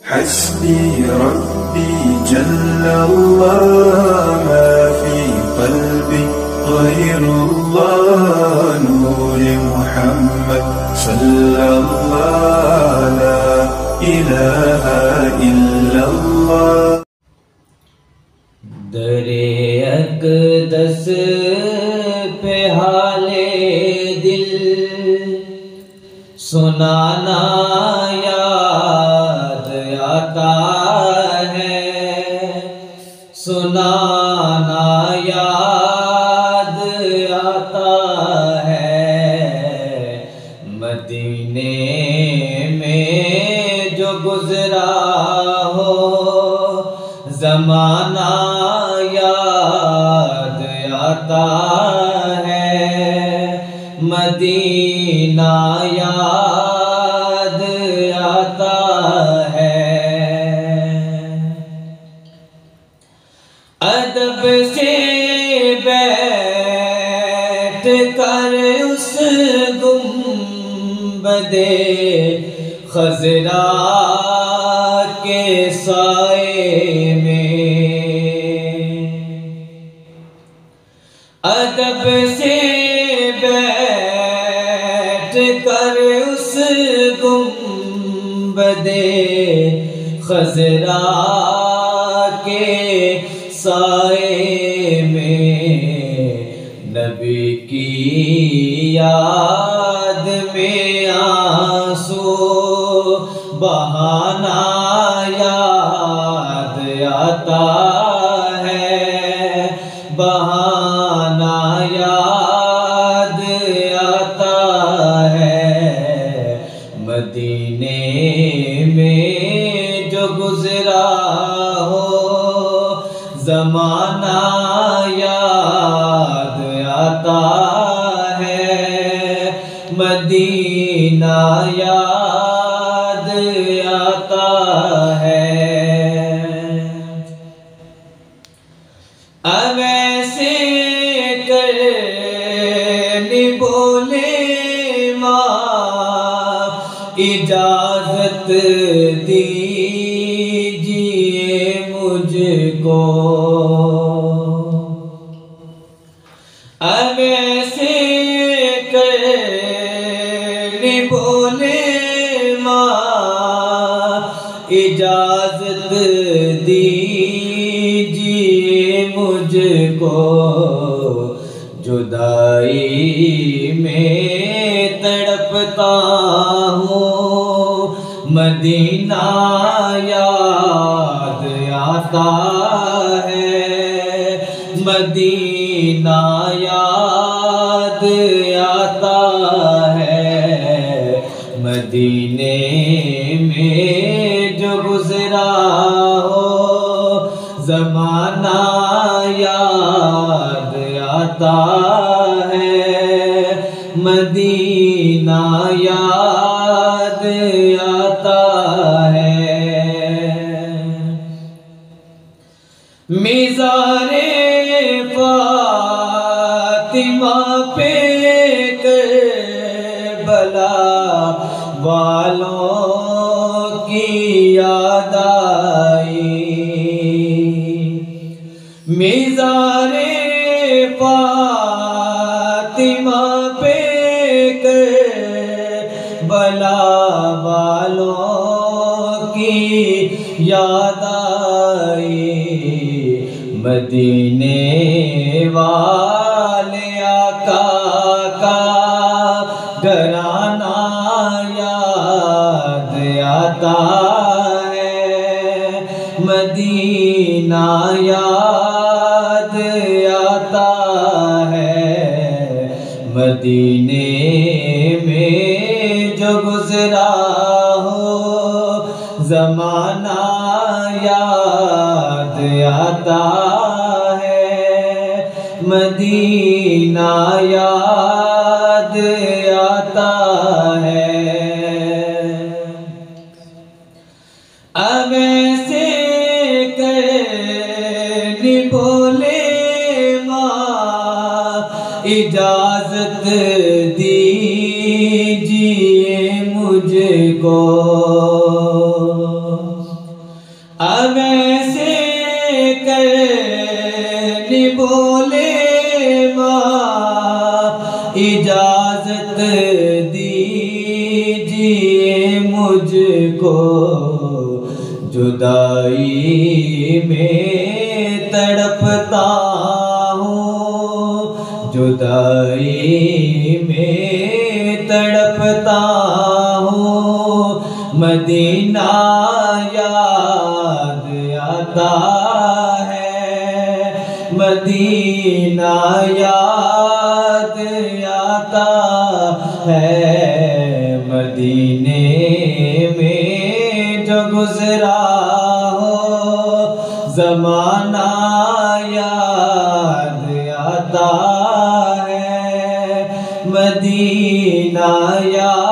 حسبي ربي جل الله ما في قلبي غير الله نور محمد صلى الله لا إله إلا الله درِ اقدس پہ حالِ دل سنانا یاد آتا ہے، سنانا یاد آتا ہے، مدینے میں جو گزرا ہو زمانہ یاد آتا ہے، مدینہ یاد آتا ہے۔ ادب سے بیٹھ کر اس گنبدِ خضرا کے سائے میں، ادب سے بیٹھ کر اس گنبدِ خضرا کے سائے میں، نبی کی یاد میں آنسو بہانا یاد آتا ہے، بہانا یاد آتا ہے، مدینے میں جو گزرا ہو زمانہ یاد آتا ہے، مدینہ یاد آتا ہے۔ اب ایسے کرنی بولے ماں اجازت دیجیے مجھ کو، اب ایسے کرنی بولے ماں اجازت دیجیے مجھ کو، جدائی میں تڑپتا ہوں مدینہ یاد آتا ہے، مدینہ یاد آتا ہے، مدینے میں جو گزرا ہو زمانہ یاد آتا ہے، مدینہ یاد آتا ہے۔ مزار فاطمہ پہ کربلا والوں کی یاد آئی، مزار فاطمہ پہ کربلا والوں کی یاد آئی، مدینے والے آقا کا گھرانہ یاد آتا ہے، مدینہ یاد آتا ہے، مدینے میں جو گزرا ہو زمانہ یاد آتا ہے، مدینہ یاد آتا ہے۔ اب ایسے کرنی بولے ماں اجازت دیجیے مجھ کو، اب ایسے کرنی بولے ماں اجازت دیجیے مجھ کو جدائی میں تڑپتا ہوں جدائی میں تڑپتا ہوں مدینہ یاد آتا ہے مدینہ یاد آتا ہے مدینے میں جو گزرا ہو زمانہ یاد آتا ہے مدینہ یاد